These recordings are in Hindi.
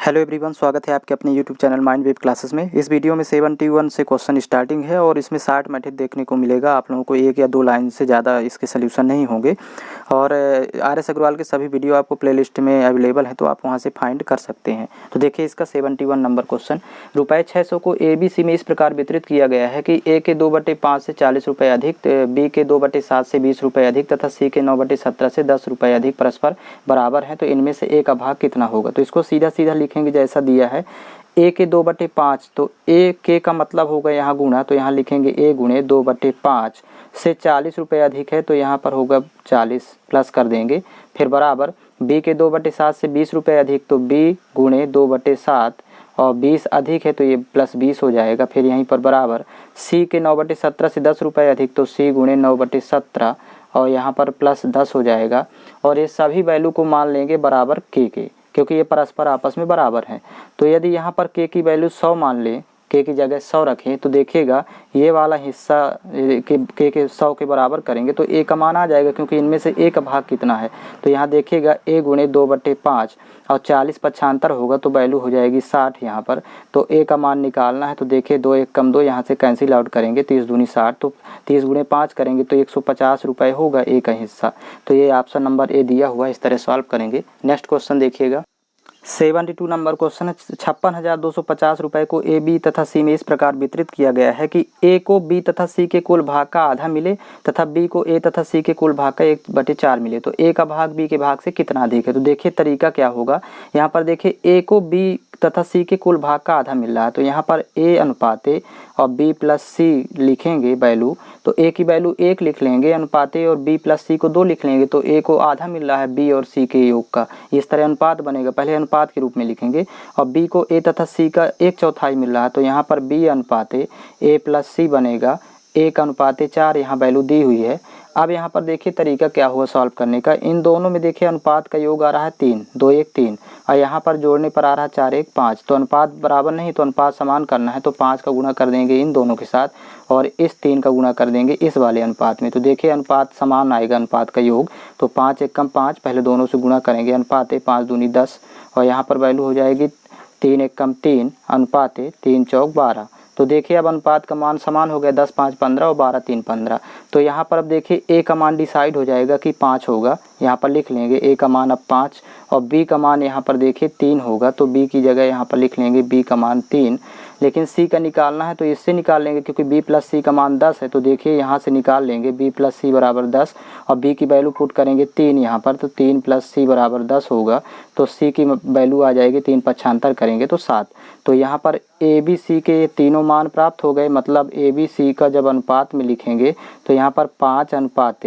हेलो एवरीवन, स्वागत है आपके अपने YouTube channel mind wave classes में। इस वीडियो में 71 से क्वेश्चन स्टार्टिंग है और इसमें 60 मेथड देखने को मिलेगा। आप लोगों को एक या दो लाइन से ज़्यादा इसके सोल्यूशन नहीं होंगे और RS अग्रवाल के सभी वीडियो आपको प्लेलिस्ट में अवेलेबल है, तो आप वहां से फाइंड कर सकते हैं। तो देखिए इसका 71 नंबर क्वेश्चन। रुपये 600 को ABC में इस प्रकार वितरित किया गया है कि A के 2/5 से 40 रुपये अधिक, B के 2/7 से 20 रुपये अधिक तथा C के 9/17 से 10 रुपये अधिक परस्पर बराबर है। तो इनमें से A का भाग कितना होगा? तो इसको सीधा सीधा लिखेंगे जैसा दिया है। A के 2/5, तो A के का मतलब होगा यहाँ गुणा, तो यहाँ लिखेंगे A गुणे 2/5 से 40 रुपये अधिक है, तो यहाँ पर होगा 40 प्लस कर देंगे। फिर बराबर B के 2/7 से 20 रुपये अधिक, तो B गुणे 2/7 और 20 अधिक है तो ये प्लस 20 हो जाएगा। फिर यहीं पर बराबर C के 9/17 से 10 रुपये अधिक, तो C गुणे 9/17 और यहाँ पर प्लस 10 हो जाएगा। और ये सभी वैल्यू को मान लेंगे बराबर K के, क्योंकि ये परस्पर आपस में बराबर हैं। तो यदि यहाँ पर K की वैल्यू 100 मान लें, K की जगह 100 रखें, तो देखिएगा ये वाला हिस्सा K के 100 के बराबर करेंगे तो A का मान आ जाएगा, क्योंकि इनमें से A का भाग कितना है। तो यहाँ देखिएगा A गुणे 2/5 और 40 पक्षांतर होगा तो वैल्यू हो जाएगी 60 यहाँ पर। तो A का मान निकालना है, तो देखिए 2 1 कम 2 यहाँ से कैंसिल आउट करेंगे, 30 दूनी 60, तो 30 गुणे 5 करेंगे तो 150 रुपये होगा A का हिस्सा। तो ये ऑप्शन नंबर A दिया हुआ, इस तरह सॉल्व करेंगे। नेक्स्ट क्वेश्चन देखिएगा। 72 नंबर क्वेश्चन है। 56,250 रुपये को A, B तथा C में इस प्रकार वितरित किया गया है कि A को B तथा C के कुल भाग का आधा मिले तथा B को A तथा C के कुल भाग का 1/4 मिले। तो A का भाग B के भाग से कितना अधिक है? तो देखिए तरीका क्या होगा। यहाँ पर देखिए A को B तथा C के कुल भाग का आधा मिल रहा है, तो यहाँ पर A अनुपात A और B प्लस C लिखेंगे वैल्यू, तो A की वैल्यू 1 लिख लेंगे अनुपात A और B प्लस C को 2 लिख लेंगे, तो A को आधा मिल रहा है B और C के योग का। इस तरह अनुपात बनेगा, पहले अनुपात के रूप में लिखेंगे। और B को A तथा C का 1/4 मिल रहा है, तो यहाँ पर B अनुपात A प्लस C बनेगा 1 अनुपात 4, यहाँ वैल्यू दी हुई है। अब यहाँ पर देखिए तरीका क्या हुआ सॉल्व करने का। इन दोनों में देखिए अनुपात का योग आ रहा है 3, 2 1 3 और यहाँ पर जोड़ने पर आ रहा है 4 1 5। तो अनुपात बराबर नहीं, तो अनुपात समान करना है, तो 5 का गुणा कर देंगे इन दोनों के साथ और इस 3 का गुणा कर देंगे इस वाले अनुपात में। तो देखिए अनुपात समान आएगा, अनुपात का योग। तो 5 1 कम 5, पहले दोनों से गुणा करेंगे अनुपात 5 दूनी 10 और यहाँ पर वैल्यू हो जाएगी 3 1 कम 3 अनुपात 3 चौक 12। तो देखिए अब अनुपात का मान समान हो गया, 10 5 15 और 12 3 15। तो यहाँ पर अब देखिए A का मान डिसाइड हो जाएगा कि 5 होगा, यहाँ पर लिख लेंगे A का मान अब 5 और B का मान यहाँ पर देखिए 3 होगा, तो B की जगह यहाँ पर लिख लेंगे B का मान 3। लेकिन C का निकालना है तो इससे निकाल लेंगे, क्योंकि B प्लस C का मान 10 है, तो देखिए यहाँ से निकाल लेंगे B प्लस C बराबर 10 और B की वैल्यू पुट करेंगे 3 यहाँ पर, तो 3 प्लस C बराबर 10 होगा। तो C की वैल्यू आ जाएगी 3 पक्षांतर करेंगे तो 7। तो यहाँ पर A B C के तीनों मान प्राप्त हो गए। मतलब A B C का जब अनुपात में लिखेंगे तो यहाँ पर 5 अनुपात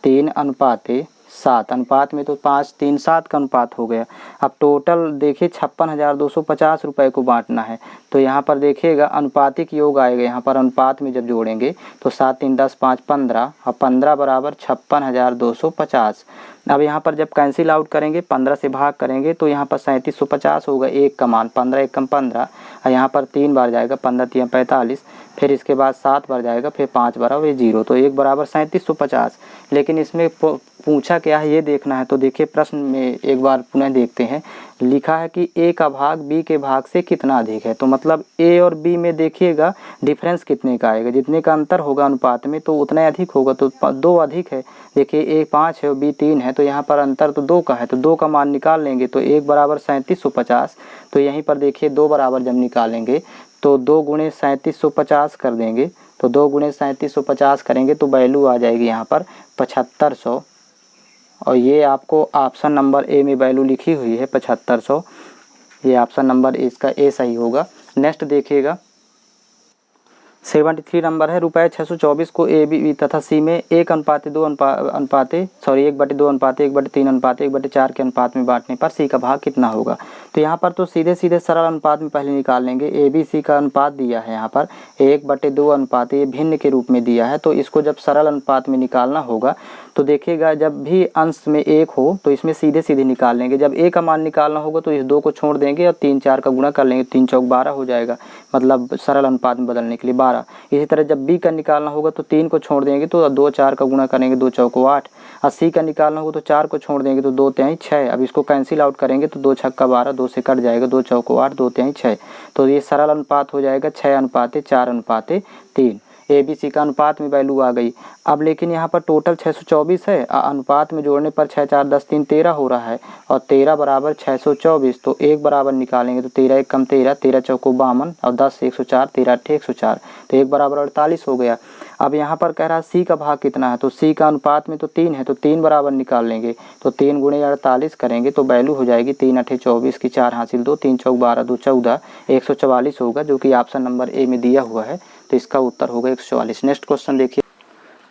3 अनुपात 7 अनुपात में, तो 5 3 7 का अनुपात हो गया। अब टोटल देखिए 56,250 रुपये को बांटना है, तो यहाँ पर देखिएगा अनुपातिक योग आएगा। यहाँ पर अनुपात में जब जोड़ेंगे तो 7 3 10 5 15 और 15 बराबर 56,250। अब यहाँ पर जब कैंसिल आउट करेंगे 15 से भाग करेंगे तो यहाँ पर 3750 होगा। 1 का मान 15 1 कम 15 और यहाँ पर 3 बार जाएगा, 15 3 45, फिर इसके बाद 7 बार जाएगा, फिर 5 बार और ये 0, तो 1 बराबर 3750। लेकिन इसमें पूछा क्या है ये देखना है। तो देखिए प्रश्न में एक बार पुनः देखते हैं। लिखा है कि A का भाग B के भाग से कितना अधिक है। तो मतलब A और B में देखिएगा डिफरेंस कितने का आएगा, जितने का अंतर होगा अनुपात में तो उतना अधिक होगा। तो 2 अधिक है, देखिए A 5 है और B 3 है, तो यहाँ पर अंतर तो 2 का है, तो 2 का मान निकाल लेंगे। तो 1 बराबर 3750। तो यहीं पर देखिए 2 बराबर जब निकालेंगे तो 2 गुणे 3750 कर देंगे, तो 2 गुणे 3750 करेंगे तो वैल्यू आ जाएगी यहाँ पर 7500 और ये आपको ऑप्शन नंबर A में वैल्यू लिखी हुई है 7500। ये ऑप्शन नंबर इसका A सही होगा। नेक्स्ट देखिएगा 73 नंबर है। रुपये 624 को A B तथा C में 1/2 अनुपात 1/2 अनुपात 1/3 अनुपात 1/4 के अनुपात में बांटने पर C का भाग कितना होगा। तो यहाँ पर तो सीधे सीधे सरल अनुपात में पहले निकाल लेंगे। A B C का अनुपात दिया है यहाँ पर 1/2 अनुपात, ये भिन्न के रूप में दिया है, तो इसको जब सरल अनुपात में निकालना होगा तो देखिएगा जब भी अंश में 1 हो तो इसमें सीधे सीधे निकाल लेंगे। जब A का मान निकालना होगा तो इस 2 को छोड़ देंगे और 3 4 का गुणा कर लेंगे, 3 चौक 12 हो जाएगा, मतलब सरल अनुपात में बदलने के लिए 12। इसी तरह जब B का निकालना होगा तो 3 को छोड़ देंगे तो 2 4 का गुणा करेंगे, 2 चौको 8। और C का निकालना होगा तो 4 को छोड़ देंगे तो 2 3 6। अब इसको कैंसिल आउट करेंगे तो 2 छक्का 12, 2 से कट जाएगा, 2 चौको 8, 2 तिहाई 6। तो ये सरल अनुपात हो जाएगा 6:4:3। ABC का अनुपात में वैल्यू आ गई। अब लेकिन यहाँ पर टोटल 624 है, अनुपात में जोड़ने पर 6 4 10 3 13 हो रहा है और 13 बराबर 624। तो एक बराबर निकालेंगे तो 13 एक कम 13, 13 चौको 52 और 10 104, 13 8 104, तो एक बराबर 48 हो गया। अब यहाँ पर कह रहा है C का भाग कितना है, तो C का अनुपात में तो 3 है, तो 3 बराबर निकाल लेंगे। तो 3 गुणे 48 करेंगे तो वैल्यू हो जाएगी 3 8 24 की 4 हासिल 2, 3 चौक 12, 2 14, 144 होगा, जो कि ऑप्शन नंबर ए में दिया हुआ है। तो इसका उत्तर होगा 144। नेक्स्ट क्वेश्चन देखिए,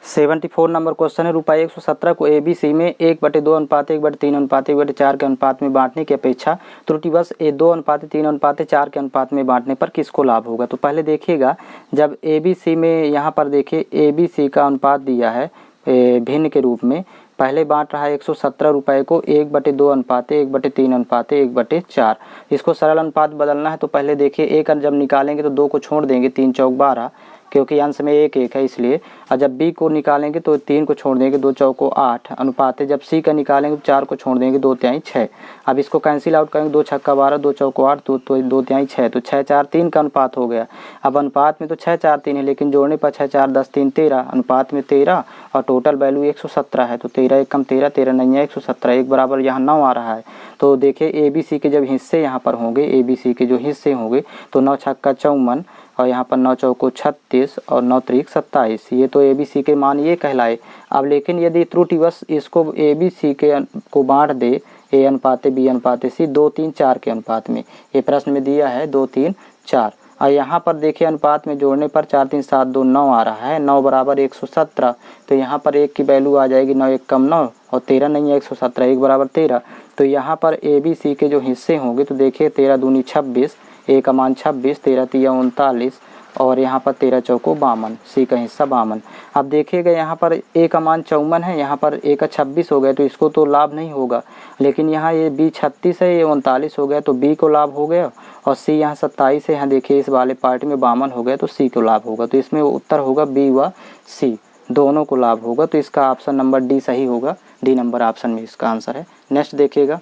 74 नंबर क्वेश्चन है। रुपये 117 को ABC में 1/2:1/3:1/4 के अनुपात में बांटने की अपेक्षा त्रुटिवश 2:3:4 के अनुपात में बांटने पर किसको लाभ होगा। तो पहले देखिएगा, जब ABC में यहाँ पर देखिए ABC का अनुपात दिया है भिन्न के रूप में, पहले बांट रहा है 117 रुपये को 1/2:1/3:1/4। इसको सरल अनुपात बदलना है तो पहले देखिए एक जब निकालेंगे तो 2 को छोड़ देंगे, 3 चौक 12, क्योंकि अंश में 1 1 है इसलिए। और जब B को निकालेंगे तो 3 को छोड़ देंगे, 2 चौको 8 अनुपात है। जब C का निकालेंगे तो 4 को छोड़ देंगे, 2 तिहाई 6। अब इसको कैंसिल आउट करेंगे, 2 छक्का 12, 2 चौको 8, 2 तिहाई 6, तो 6 4 3 का अनुपात हो गया। अब अनुपात में तो 6 4 3 है, लेकिन जोड़ने पर 6 4 10 3 13, अनुपात में 13 और टोटल वैल्यू 117 है। तो 13 एक कम 13, 13 नहीं है 117, एक बराबर यहाँ 9 आ रहा है। तो देखिए ABC के जब हिस्से यहाँ पर होंगे, ABC के जो हिस्से होंगे तो 9 छक्का 54 और यहाँ पर 9 चौको 36 और 9 त्रिक 27, ये तो ABC के मान ये कहलाए। अब लेकिन यदि त्रुटिवश इसको ABC के को बांट दे A/B/C 2:3:4 के अनुपात में, ये प्रश्न में दिया है 2:3:4। और यहाँ पर देखिए अनुपात में जोड़ने पर 4 3 7 2 9 आ रहा है, 9 बराबर 117। तो यहाँ पर 1 की वैल्यू आ जाएगी 9 1 कम 9 और 13 नहीं है 117, 1 बराबर 13। तो यहाँ पर ABC के जो हिस्से होंगे तो देखिए 13 दूनी 26, A का मान 26, 13 तिया 39 और यहाँ पर 13 चौको 52, C का हिस्सा 52। अब देखिएगा यहाँ पर A का मान 54 है, यहाँ पर A का 26 हो गया तो इसको तो लाभ नहीं होगा। लेकिन यहाँ ये B 36 है, ये 39 हो गया तो B को लाभ हो गया। और C यहाँ 27 है, यहाँ देखिए इस वाले पार्ट में 52 हो गया तो C को लाभ होगा। तो इसमें उत्तर होगा B व C दोनों को लाभ होगा। तो इसका ऑप्शन नंबर D सही होगा, D नंबर ऑप्शन में इसका आंसर है। नेक्स्ट देखिएगा,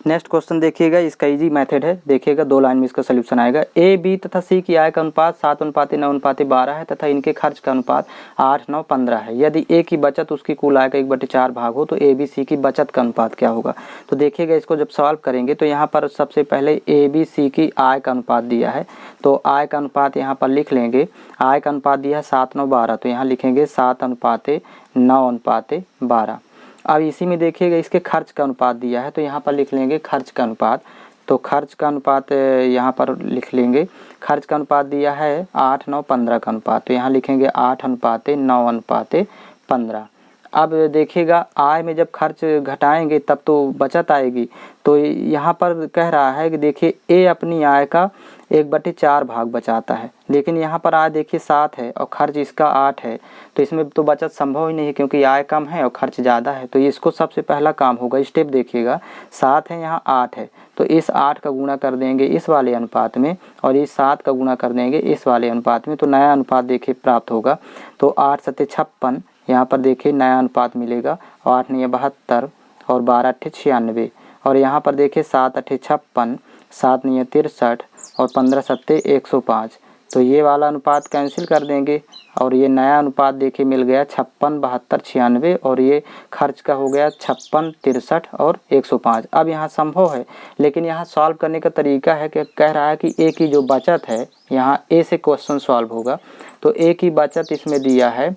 नेक्स्ट क्वेश्चन देखिएगा, इसका इजी मेथड है। देखिएगा 2 लाइन में इसका सलूशन आएगा। A B तथा C की आय का अनुपात 7:9:12 है तथा इनके खर्च का अनुपात 8:9:15 है। यदि A की बचत उसकी कुल आय का 1/4 भाग हो तो A B C की बचत का अनुपात क्या होगा। तो देखिएगा इसको जब सॉल्व करेंगे तो यहाँ पर सबसे पहले A B C की आय का अनुपात दिया है, तो आय का अनुपात यहाँ पर लिख लेंगे। आय का अनुपात दिया है 7:9:12, तो यहाँ लिखेंगे 7:9:12। अब इसी में देखिएगा इसके खर्च का अनुपात दिया है, तो यहाँ पर लिख लेंगे खर्च का अनुपात। तो खर्च का अनुपात यहाँ पर लिख लेंगे। खर्च का अनुपात दिया है 8:9:15 का अनुपात, तो यहाँ लिखेंगे 8:9:15। अब देखिएगा आय में जब खर्च घटाएंगे तब तो बचत आएगी। तो यहाँ पर कह रहा है कि देखिए A अपनी आय का 1/4 भाग बचाता है, लेकिन यहाँ पर आय देखिए 7 है और खर्च इसका 8 है, तो इसमें तो बचत संभव ही नहीं है क्योंकि आय कम है और खर्च ज़्यादा है। तो इसको सबसे पहला काम होगा, स्टेप देखिएगा 7 है यहाँ 8 है, तो इस 8 का गुणा कर देंगे इस वाले अनुपात में और इस 7 का गुणा कर देंगे इस वाले अनुपात में, तो नया अनुपात देखिए प्राप्त होगा। तो 8 7 56, यहाँ पर देखिए नया अनुपात मिलेगा, 8 9 72 और 12 8 96 और यहाँ पर देखिए 7 8 56, 7 9 63 और 15 7 105। तो ये वाला अनुपात कैंसिल कर देंगे और ये नया अनुपात देखिए मिल गया 56 72 96 और ये खर्च का हो गया 56 63 और 105। अब यहाँ संभव है, लेकिन यहाँ सॉल्व करने का तरीका है कि कह रहा है कि A की जो बचत है, यहाँ A से क्वेश्चन सॉल्व होगा। तो A की बचत इसमें दिया है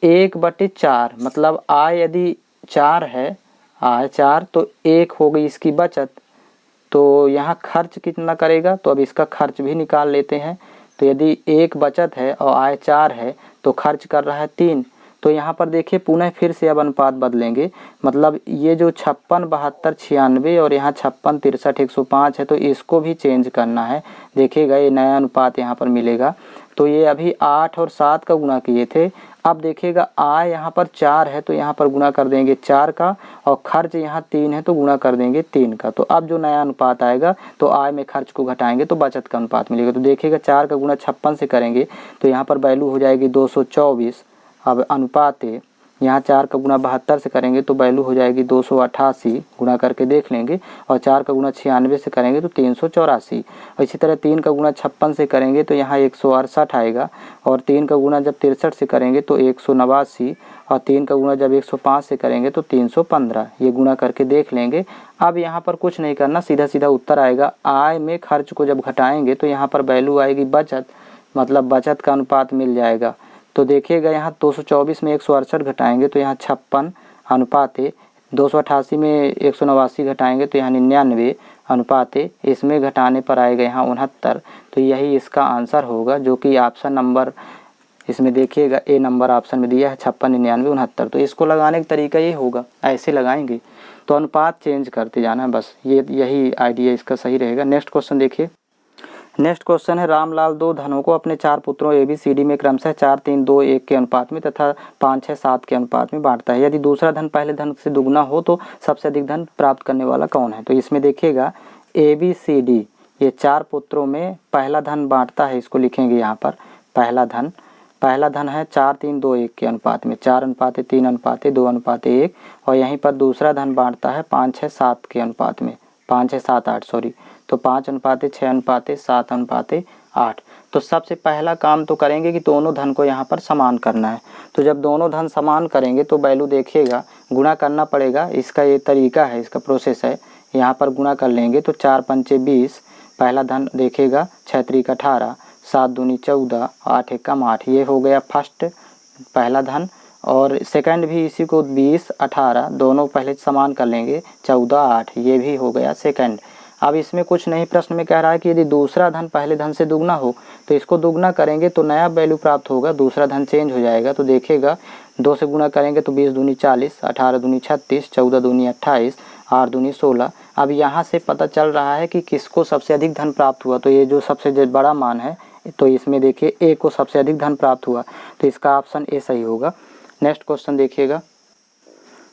1/4, मतलब आय यदि 4 है, आय 4 तो 1 हो गई इसकी बचत। तो यहाँ खर्च कितना करेगा, तो अब इसका खर्च भी निकाल लेते हैं। तो यदि 1 बचत है और आय 4 है तो खर्च कर रहा है 3। तो यहाँ पर देखिए पुनः फिर से अब अनुपात बदलेंगे, मतलब ये जो 56 72 96 और यहाँ 56 63 105 है तो इसको भी चेंज करना है। देखिएगा ये नया अनुपात यहाँ पर मिलेगा। तो ये अभी 8 और 7 का गुणा किए थे, अब देखिएगा आय यहाँ पर 4 है तो यहाँ पर गुणा कर देंगे 4 का और खर्च यहाँ 3 है तो गुणा कर देंगे 3 का। तो अब जो नया अनुपात आएगा तो आय में खर्च को घटाएंगे तो बचत का अनुपात मिलेगा। तो देखिएगा 4 का गुणा 56 से करेंगे तो यहाँ पर वैल्यू हो जाएगी 224। अब अनुपात यहाँ 4 का गुणा 72 से करेंगे तो वैल्यू हो जाएगी 288, गुणा करके देख लेंगे। और 4 का गुणा 96 से करेंगे तो 384। और इसी तरह 3 का गुणा 56 से करेंगे तो यहाँ 168 आएगा। और 3 का गुणा जब 63 से करेंगे तो 189। और 3 का गुणा जब 105 से करेंगे तो 315। ये गुणा करके देख लेंगे। अब यहाँ पर कुछ नहीं करना, सीधा सीधा उत्तर आएगा। आय में खर्च को जब घटाएंगे तो यहाँ पर वैल्यू आएगी बचत, मतलब बचत का अनुपात मिल जाएगा। तो देखिएगा यहाँ 224 में 168 घटाएंगे तो यहाँ 56 अनुपात 288 में 189 घटाएंगे तो यहाँ 99 अनुपात इसमें घटाने पर आएगा यहाँ 69। तो यही इसका आंसर होगा, जो कि ऑप्शन नंबर इसमें देखिएगा ए नंबर ऑप्शन में दिया है 56, 99, 69। तो इसको लगाने का तरीका ये होगा, ऐसे लगाएंगे तो अनुपात चेंज करते जाना है बस। यही आइडिया इसका सही रहेगा। नेक्स्ट क्वेश्चन देखिए। नेक्स्ट क्वेश्चन है, रामलाल 2 धनों को अपने 4 पुत्रों ABCD में क्रमशः 4, 3, 2, 1 के अनुपात में तथा 5, 6, 7 के अनुपात में बांटता है। यदि दूसरा धन पहले धन से दुगना हो तो सबसे अधिक धन प्राप्त करने वाला कौन है। तो इसमें देखिएगा ABCD ये 4 पुत्रों में पहला धन बांटता है, इसको लिखेंगे यहाँ पर। पहला धन है 4, 3, 2, 1 के अनुपात में, 4:3:2:1। और यहीं पर दूसरा धन बांटता है 5, 6, 7 के अनुपात में, 5, 6, 7, 8 सॉरी, तो 5:6:7:8। तो सबसे पहला काम तो करेंगे कि दोनों धन को यहाँ पर समान करना है। तो जब दोनों धन समान करेंगे तो वैल्यू देखिएगा गुणा करना पड़ेगा। इसका ये तरीका है, इसका प्रोसेस है। यहाँ पर गुणा कर लेंगे तो 4 पंचे 20, पहला धन देखिएगा 6 त्रिक 18, 7 दूनी 14, 8 एकम 8। ये हो गया फर्स्ट पहला धन। और सेकंड भी इसी को 20, 18 दोनों पहले समान कर लेंगे, 14, 8, ये भी हो गया सेकंड। अब इसमें कुछ नहीं, प्रश्न में कह रहा है कि यदि दूसरा धन पहले धन से दुगना हो तो इसको दुगना करेंगे तो नया वैल्यू प्राप्त होगा, दूसरा धन चेंज हो जाएगा। तो देखिएगा 2 से गुणा करेंगे तो 20 दूनी 40, 18 दूनी 36, 14 दूनी 28, 8 दूनी 16। अब यहाँ से पता चल रहा है कि किसको सबसे अधिक धन प्राप्त हुआ। तो ये जो सबसे बड़ा मान है तो इसमें देखिए ए को सबसे अधिक धन प्राप्त हुआ, तो इसका ऑप्शन ए सही होगा। नेक्स्ट क्वेश्चन देखिएगा।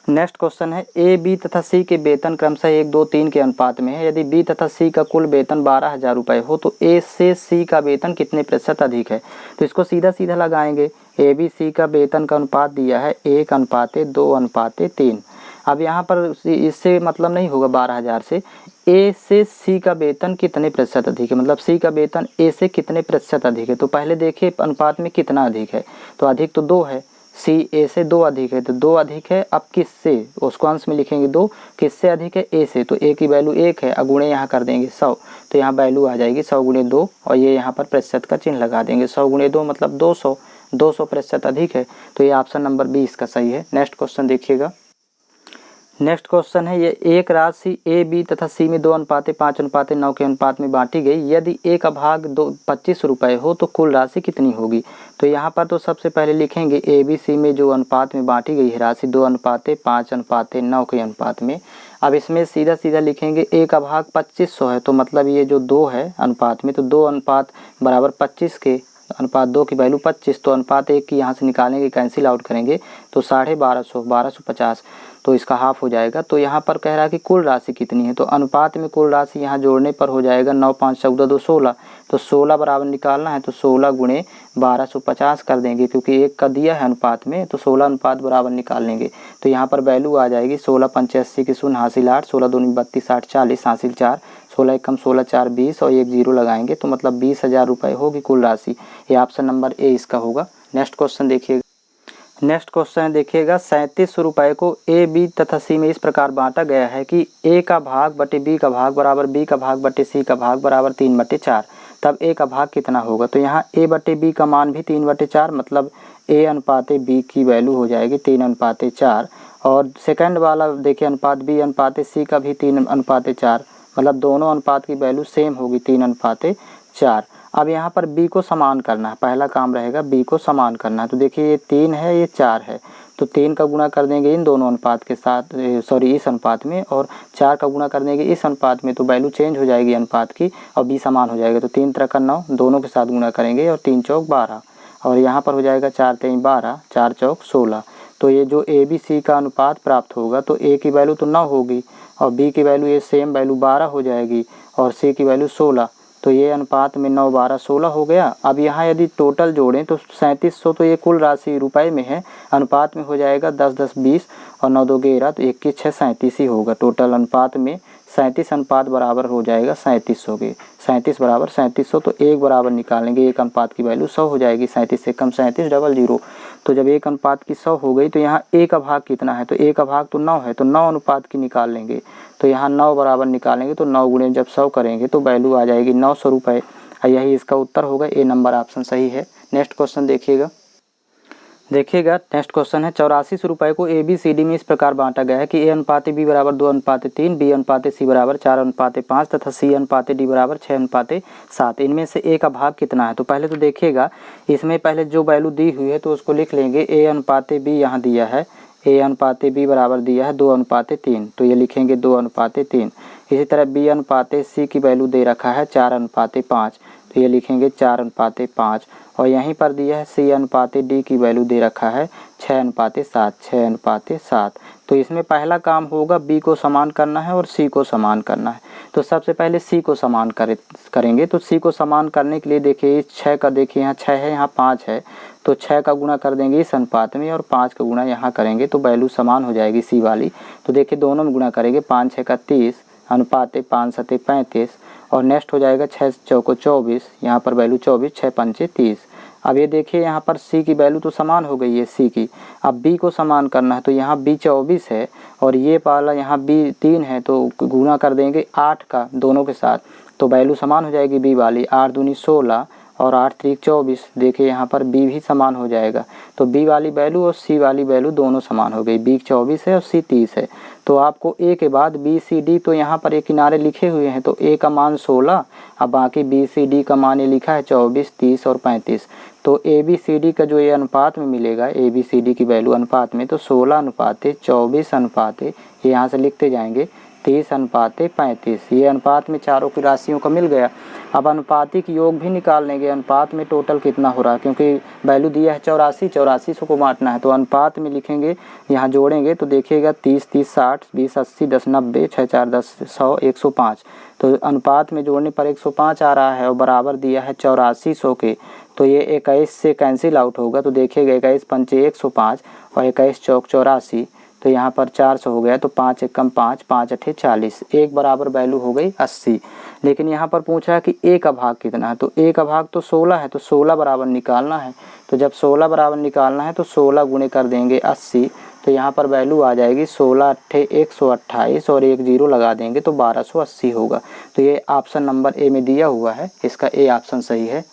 नेक्स्ट क्वेश्चन है, ए बी तथा सी के वेतन क्रमशः 1, 2, 3 के अनुपात में है। यदि बी तथा सी का कुल वेतन 12,000 रुपये हो तो ए से सी का वेतन कितने प्रतिशत अधिक है। तो इसको सीधा सीधा लगाएंगे। ए बी सी का वेतन का अनुपात दिया है 1:2:3। अब यहाँ पर इससे मतलब नहीं होगा 12,000 से, ए से सी का वेतन कितने प्रतिशत अधिक है, मतलब सी का वेतन ए से कितने प्रतिशत अधिक है। तो पहले देखिए अनुपात में कितना अधिक है, तो अधिक तो 2 है, सी ए से 2 अधिक है, तो 2 अधिक है। अब किससे, उसको अंश में लिखेंगे 2, किससे अधिक है, ए से, तो ए की वैल्यू 1 है। अगुणे यहाँ कर देंगे 100, तो यहाँ वैल्यू आ जाएगी 100 गुणे 2, और ये यहाँ पर प्रतिशत का चिन्ह लगा देंगे। 100 गुणे 2 मतलब 200, 200% अधिक है। तो ये ऑप्शन नंबर 20 का सही है। नेक्स्ट क्वेश्चन देखिएगा। नेक्स्ट क्वेश्चन है, ये एक राशि ए बी तथा सी में 2:5:9 के अनुपात में बांटी गई। यदि ए का भाग 25 रुपये हो तो कुल राशि कितनी होगी। तो यहाँ पर तो सबसे पहले लिखेंगे ए बी सी में जो अनुपात में बांटी गई है राशि 2:5:9 के अनुपात में। अब इसमें सीधा सीधा लिखेंगे ए का भाग 2500 है, तो मतलब ये जो 2 है अनुपात में, तो 2:25 के अनुपात 2 की वैल्यू 25, तो अनुपात 1 की यहाँ से निकालेंगे, कैंसिल आउट करेंगे तो 1250, 1250, तो इसका हाफ हो जाएगा। तो यहाँ पर कह रहा है कि कुल राशि कितनी है, तो अनुपात में कुल राशि यहाँ जोड़ने पर हो जाएगा 9, 5, 14, 2, 16, तो 16 बराबर निकालना है, तो 16 गुणे 1250 कर देंगे, क्योंकि 1 का दिया है अनुपात में, तो 16 अनुपात बराबर निकाल लेंगे। तो यहाँ पर वैल्यू आ जाएगी 16 पंचे 80 की 0 हासिल 8, 16 दूनी 32, 60, 40 हासिल 4, 16 एकम 16, 4 20 और 1 0 लगाएंगे, तो मतलब 20,000 रुपये होगी कुल राशि। ये ऑप्शन नंबर ए इसका होगा। नेक्स्ट क्वेश्चन देखिएगा। नेक्स्ट क्वेश्चन देखिएगा, 37 रुपये को ए बी तथा सी में इस प्रकार बांटा गया है कि ए का भाग बटे बी का भाग बराबर बी का भाग बटे सी का भाग बराबर 3/4, तब ए का भाग कितना होगा। तो यहाँ ए बटे बी का मान भी 3/4, मतलब ए अनुपात बी की वैल्यू हो जाएगी 3:4। और सेकंड वाला देखिए अनुपात बी अनुपात सी का भी 3:4, मतलब दोनों अनुपात की वैल्यू सेम होगी 3:4। अब यहाँ पर b को समान करना है, पहला काम रहेगा b को समान करना है। तो देखिए ये 3 है, ये 4 है, तो 3 का गुणा कर देंगे इन दोनों अनुपात के साथ, सॉरी इस अनुपात में, और 4 का गुणा कर देंगे इस अनुपात में, तो वैल्यू चेंज हो जाएगी अनुपात की और b समान हो जाएगा। तो 3 3 9 दोनों के साथ गुणा करेंगे और 3 चौक 12, और यहाँ पर हो जाएगा 4 3 12, 4 चौक 16। तो ये जो ए बी सी का अनुपात प्राप्त होगा, तो ए की वैल्यू तो 9 होगी और बी की वैल्यू ये सेम वैल्यू 12 हो जाएगी और सी की वैल्यू 16, तो ये अनुपात में 9, 12, 16 हो गया। अब यहाँ यदि टोटल जोड़ें तो 3700 तो ये कुल राशि रुपए में है, अनुपात में हो जाएगा 10, 10, 20 और 9, 2, 11 तो 21, 6, 37 ही होगा। टोटल अनुपात में 37 अनुपात बराबर हो जाएगा 3700 के। 37 बराबर 3700 तो एक बराबर निकालेंगे, एक अनुपात की वैल्यू 100 हो जाएगी। 37 से कम 37 डबल 0। तो जब एक अनुपात की 100 हो गई तो यहाँ एक का भाग कितना है, तो एक का भाग तो 9 है, तो 9 अनुपात की निकाल लेंगे। तो यहाँ 9 बराबर निकालेंगे तो 9 गुणे जब 100 करेंगे तो वैल्यू आ जाएगी 900 रुपये। यही इसका उत्तर होगा, ए नंबर ऑप्शन सही है। नेक्स्ट क्वेश्चन देखिएगा। नेक्स्ट क्वेश्चन है 8400 रुपये को ABCD में इस प्रकार बांटा गया है कि A अनुपात B बराबर 2 अनुपात 3, B अनुपात C बराबर 4 अनुपात 5 तथा C अनुपात D बराबर 6 अनुपात 7। इनमें से A का भाग कितना है। तो पहले तो देखिएगा, इसमें पहले जो वैल्यू दी हुई है तो उसको लिख लेंगे। A अनुपात B यहाँ दिया है, A अनुपात B बराबर दिया है 2 अनुपात 3, तो ये लिखेंगे 2 अनुपात 3। इसी तरह B अनुपात C की वैल्यू दे रखा है 4 अनुपात 5, तो ये लिखेंगे 4 अनुपात 5। और यहीं पर दिया है C अनुपात D की वैल्यू दे रखा है 6 अनुपात 7, 6 अनुपात 7। तो इसमें पहला काम होगा B को समान करना है और C को समान करना है। तो सबसे पहले C को समान करेंगे। तो C को समान करने के लिए देखिए, इस 6 का देखिए यहाँ 6 है, यहाँ 5 है, तो 6 का गुणा कर देंगे इस अनुपात में और 5 का गुणा यहाँ करेंगे तो वैल्यू समान हो जाएगी C वाली। तो देखिए दोनों में गुणा करेंगे, 5 6 का 30 अनुपात 5 7 35 और नेक्स्ट हो जाएगा 6 चौको 24, यहाँ पर वैल्यू 24, 6 पंचे 30। अब ये देखिए यहाँ पर C की वैल्यू तो समान हो गई है C की। अब B को समान करना है, तो यहाँ B 24 है और ये वाला यहाँ B 3 है, तो गुणा कर देंगे 8 का दोनों के साथ, तो वैल्यू समान हो जाएगी B वाली। 8 दूनी 16 और 8 3 24। देखिए यहाँ पर B भी समान हो जाएगा, तो B वाली वैल्यू और C वाली वैल्यू दोनों समान हो गई। B 24 है और C 30 है। तो आपको A के बाद B C D तो यहाँ पर एक किनारे लिखे हुए हैं, तो A का मान 16, अब बाकी B C D का मान ये लिखा है 24, 30 और 35। तो A B C D का जो ये अनुपात में मिलेगा, A B C D की वैल्यू अनुपात में, तो 16 अनुपात 24 अनुपात, ये यहाँ से लिखते जाएंगे 30 अनुपात 35। ये अनुपात में चारों की राशियों का मिल गया। अब अनुपातिक योग भी निकाल लेंगे, अनुपात में टोटल कितना हो रहा है, क्योंकि वैल्यू दिया है 84, 8400 को बांटना है। तो अनुपात में लिखेंगे, यहाँ जोड़ेंगे तो देखिएगा 30 30 60, 20 80, 10 90, 6 4 10 100, 105। तो अनुपात में जोड़ने पर 105 आ रहा है और बराबर दिया है 8400 के। तो ये 21 से कैंसिल आउट होगा, तो देखिएगा 21 पंचे 105 और 21 चौक 84, तो यहाँ पर 400 हो गया। तो 5 एकम 5, 5 अठे 40, एक बराबर वैल्यू हो गई 80। लेकिन यहाँ पर पूछा है कि A का भाग कितना है, तो A का भाग तो 16 है, तो 16 बराबर निकालना है। तो जब 16 बराबर निकालना है तो 16 गुणे कर देंगे 80, तो यहाँ पर वैल्यू आ जाएगी 16 अट्ठे 128 और 1 0 लगा देंगे तो 1280 होगा। तो ये ऑप्शन नंबर A में दिया हुआ है, इसका A ऑप्शन सही है।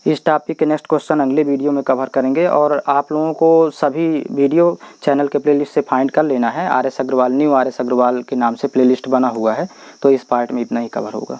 इस टॉपिक के नेक्स्ट क्वेश्चन अगले वीडियो में कवर करेंगे और आप लोगों को सभी वीडियो चैनल के प्लेलिस्ट से फाइंड कर लेना है। RS Agarwal, new RS Agarwal के नाम से प्लेलिस्ट बना हुआ है, तो इस पार्ट में इतना ही कवर होगा।